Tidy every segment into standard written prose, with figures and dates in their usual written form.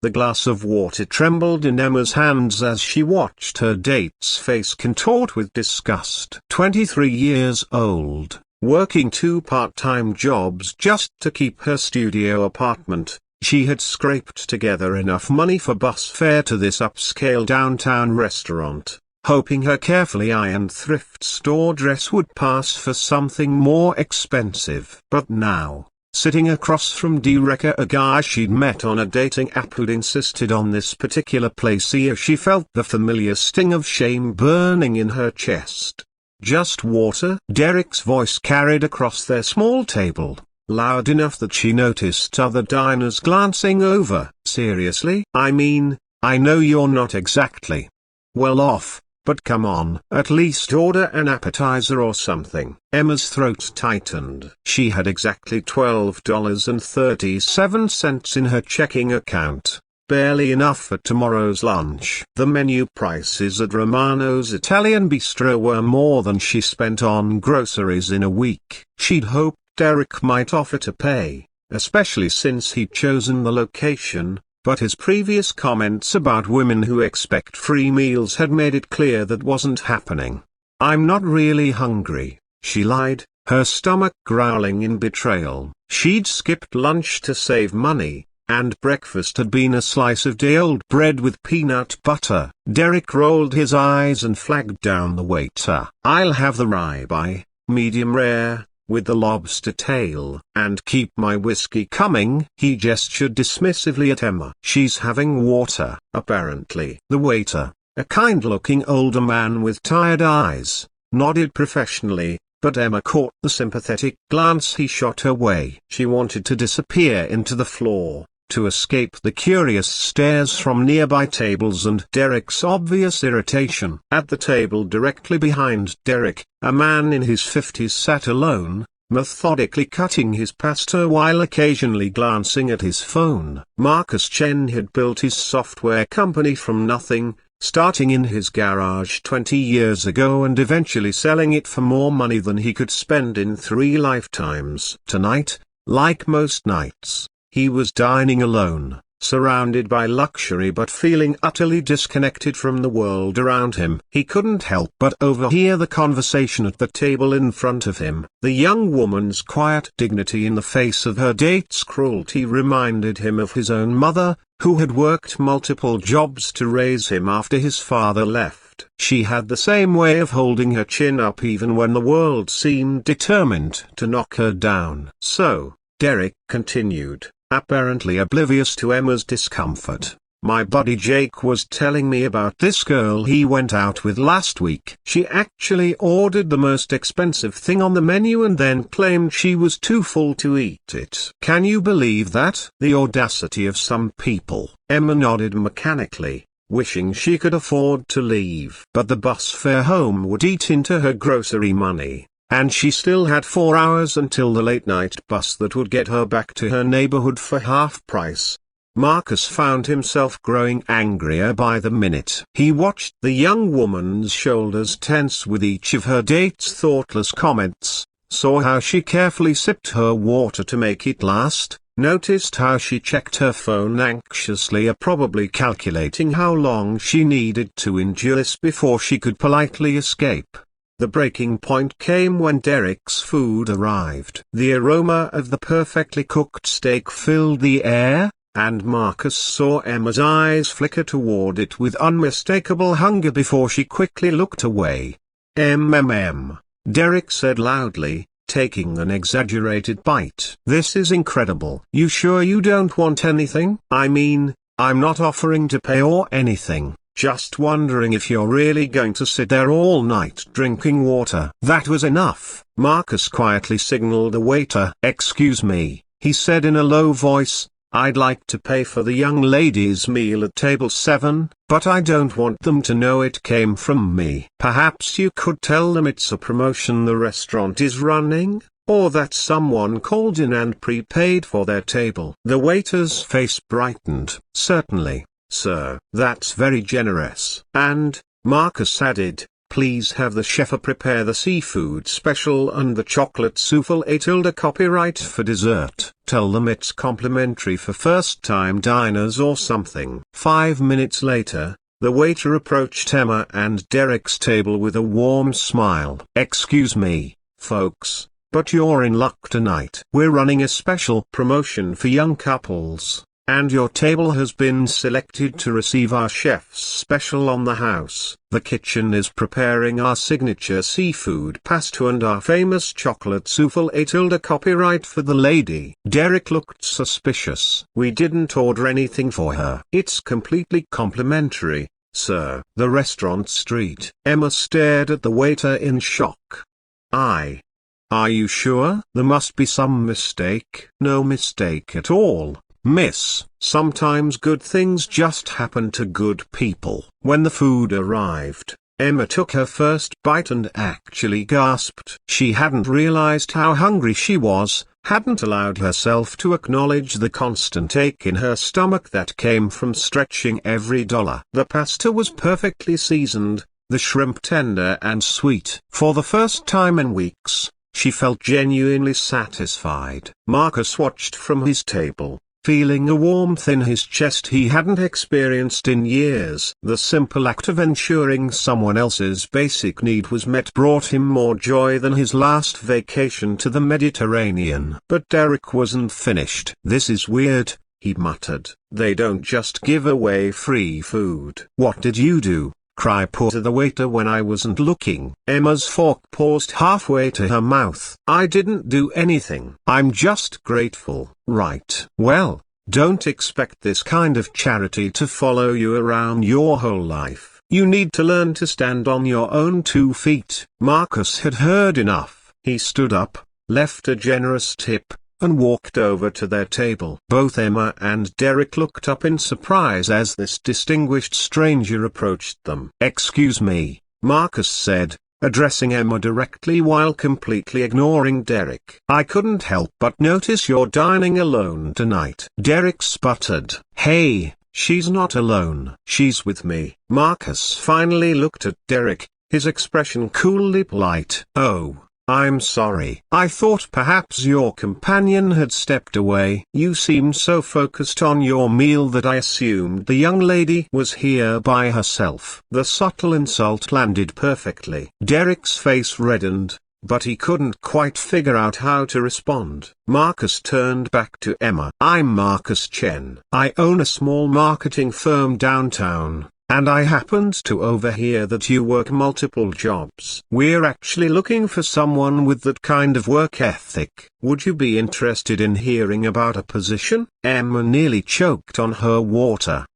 The glass of water trembled in Emma's hands as she watched her date's face contort with disgust. 23 years old, working 2 part-time jobs just to keep her studio apartment, she had scraped together enough money for bus fare to this upscale downtown restaurant, hoping her carefully ironed thrift store dress would pass for something more expensive. But now, sitting across from Derek, a guy she'd met on a dating app who'd insisted on this particular place here, she felt the familiar sting of shame burning in her chest. "Just water?" Derek's voice carried across their small table, loud enough that she noticed other diners glancing over. "Seriously? I mean, I know you're not exactly well off, but come on, at least order an appetizer or something." Emma's throat tightened. She had exactly $12.37 in her checking account, barely enough for tomorrow's lunch. The menu prices at Romano's Italian Bistro were more than she spent on groceries in a week. She'd hoped Derek might offer to pay, especially since he'd chosen the location, but his previous comments about women who expect free meals had made it clear that wasn't happening. "I'm not really hungry," she lied, her stomach growling in betrayal. She'd skipped lunch to save money, and breakfast had been a slice of day-old bread with peanut butter. Derek rolled his eyes and flagged down the waiter. "I'll have the ribeye, medium rare, with the lobster tail, and keep my whiskey coming." He gestured dismissively at Emma. "She's having water, apparently." The waiter, a kind-looking older man with tired eyes, nodded professionally, but Emma caught the sympathetic glance he shot her way. She wanted to disappear into the floor, to escape the curious stares from nearby tables and Derek's obvious irritation. At the table directly behind Derek, a man in his 50s sat alone, methodically cutting his pasta while occasionally glancing at his phone. Marcus Chen had built his software company from nothing, starting in his garage 20 years ago and eventually selling it for more money than he could spend in 3 lifetimes. Tonight, like most nights, he was dining alone, surrounded by luxury but feeling utterly disconnected from the world around him. He couldn't help but overhear the conversation at the table in front of him. The young woman's quiet dignity in the face of her date's cruelty reminded him of his own mother, who had worked multiple jobs to raise him after his father left. She had the same way of holding her chin up even when the world seemed determined to knock her down. "So," Derek continued, apparently oblivious to Emma's discomfort, "my buddy Jake was telling me about this girl he went out with last week. She actually ordered the most expensive thing on the menu and then claimed she was too full to eat it. Can you believe that?" The audacity of some people. Emma nodded mechanically, wishing she could afford to leave. But the bus fare home would eat into her grocery money, and she still had 4 hours until the late-night bus that would get her back to her neighborhood for half price. Marcus found himself growing angrier by the minute. He watched the young woman's shoulders tense with each of her date's thoughtless comments, saw how she carefully sipped her water to make it last, noticed how she checked her phone anxiously, probably calculating how long she needed to endure this before she could politely escape. The breaking point came when Derek's food arrived. The aroma of the perfectly cooked steak filled the air, and Marcus saw Emma's eyes flicker toward it with unmistakable hunger before she quickly looked away. Derek said loudly, taking an exaggerated bite. "This is incredible." "You sure you don't want anything?" "I mean, I'm not offering to pay or anything. Just wondering if you're really going to sit there all night drinking water." That was enough. Marcus quietly signaled a waiter. "Excuse me," he said in a low voice, "I'd like to pay for the young lady's meal at table 7, but I don't want them to know it came from me." "Perhaps you could tell them it's a promotion the restaurant is running, or that someone called in and prepaid for their table." The waiter's face brightened. "Certainly, sir. That's very generous." And, Marcus added, please have the chef prepare the seafood special and the chocolate souffle tilde copyright for dessert. Tell them it's complimentary for first-time diners or something. 5 minutes later, the waiter approached Emma and Derek's table with a warm smile. "Excuse me, folks, but you're in luck tonight. We're running a special promotion for young couples, and your table has been selected to receive our chef's special on the house. The kitchen is preparing our signature seafood pesto and our famous chocolate souffle tilde copyright for the lady." Derek looked suspicious. "We didn't order anything for her. It's completely complimentary, sir." The restaurant street. Emma stared at the waiter in shock. Are you sure? There must be some mistake." "No mistake at all, miss. Sometimes good things just happen to good people." When the food arrived, Emma took her first bite and actually gasped. She hadn't realized how hungry she was, hadn't allowed herself to acknowledge the constant ache in her stomach that came from stretching every dollar. The pasta was perfectly seasoned, the shrimp tender and sweet. For the first time in weeks, she felt genuinely satisfied. Marcus watched from his table, feeling a warmth in his chest he hadn't experienced in years. The simple act of ensuring someone else's basic need was met brought him more joy than his last vacation to the Mediterranean. But Derek wasn't finished. "This is weird," he muttered. "They don't just give away free food." "What did you do?" "Cry poor to the waiter when I wasn't looking." Emma's fork paused halfway to her mouth. "I didn't do anything. I'm just grateful." "Right. Well, don't expect this kind of charity to follow you around your whole life. You need to learn to stand on your own 2 feet. Marcus had heard enough. He stood up, left a generous tip, and walked over to their table. Both Emma and Derek looked up in surprise as this distinguished stranger approached them. "Excuse me," Marcus said, addressing Emma directly while completely ignoring Derek. "I couldn't help but notice you're dining alone tonight." Derek sputtered. "Hey, she's not alone. She's with me." Marcus finally looked at Derek, his expression coolly polite. "Oh, I'm sorry. I thought perhaps your companion had stepped away. You seemed so focused on your meal that I assumed the young lady was here by herself." The subtle insult landed perfectly. Derek's face reddened, but he couldn't quite figure out how to respond. Marcus turned back to Emma. "I'm Marcus Chen. I own a small marketing firm downtown, and I happened to overhear that you work multiple jobs. We're actually looking for someone with that kind of work ethic. Would you be interested in hearing about a position?" Emma nearly choked on her water.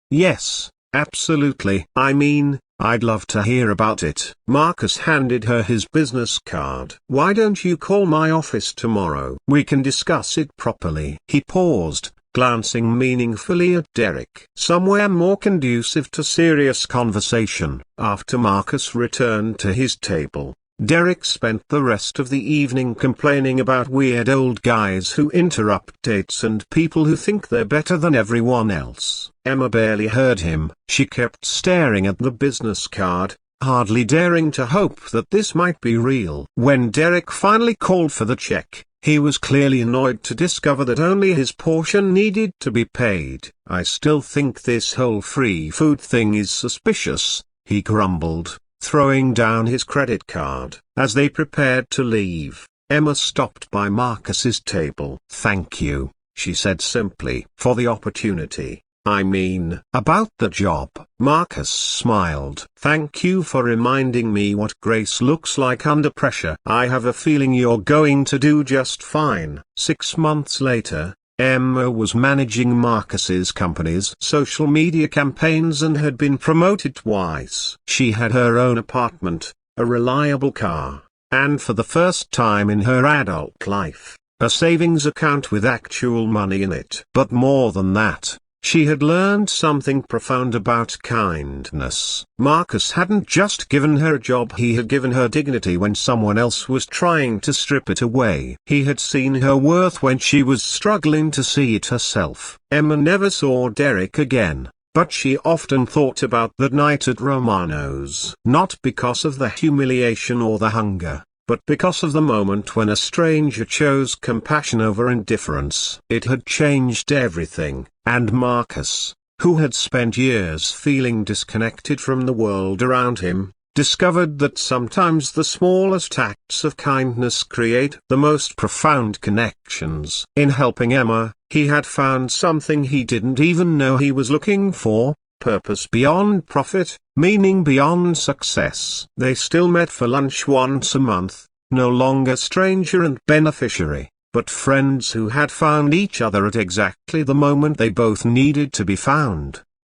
Yes, absolutely. I mean, I'd love to hear about it." Marcus handed her his business card. "Why don't you call my office tomorrow? We can discuss it properly." He paused, glancing meaningfully at Derek. Somewhere more conducive to serious conversation. After Marcus returned to his table, Derek spent the rest of the evening complaining about weird old guys who interrupt dates and people who think they're better than everyone else. Emma barely heard him. She kept staring at the business card, hardly daring to hope that this might be real. When Derek finally called for the check, he was clearly annoyed to discover that only his portion needed to be paid. "I still think this whole free food thing is suspicious," he grumbled, throwing down his credit card. As they prepared to leave, Emma stopped by Marcus's table. "Thank you," she said simply, "for the opportunity. I mean, about the job." Marcus smiled. "Thank you for reminding me what grace looks like under pressure. I have a feeling you're going to do just fine." 6 months later, Emma was managing Marcus's company's social media campaigns and had been promoted twice. She had her own apartment, a reliable car, and for the first time in her adult life, a savings account with actual money in it. But more than that, she had learned something profound about kindness. Marcus hadn't just given her a job, he had given her dignity when someone else was trying to strip it away. He had seen her worth when she was struggling to see it herself. Emma never saw Derek again, But she often thought about that night at Romano's. Not because of the humiliation or the hunger, but because of the moment when a stranger chose compassion over indifference. It had changed everything, and Marcus, who had spent years feeling disconnected from the world around him, discovered that sometimes the smallest acts of kindness create the most profound connections. In helping Emma, he had found something he didn't even know he was looking for: purpose beyond profit, meaning beyond success. They still met for lunch once a month, no longer stranger and beneficiary, but friends who had found each other at exactly the moment they both needed to be found.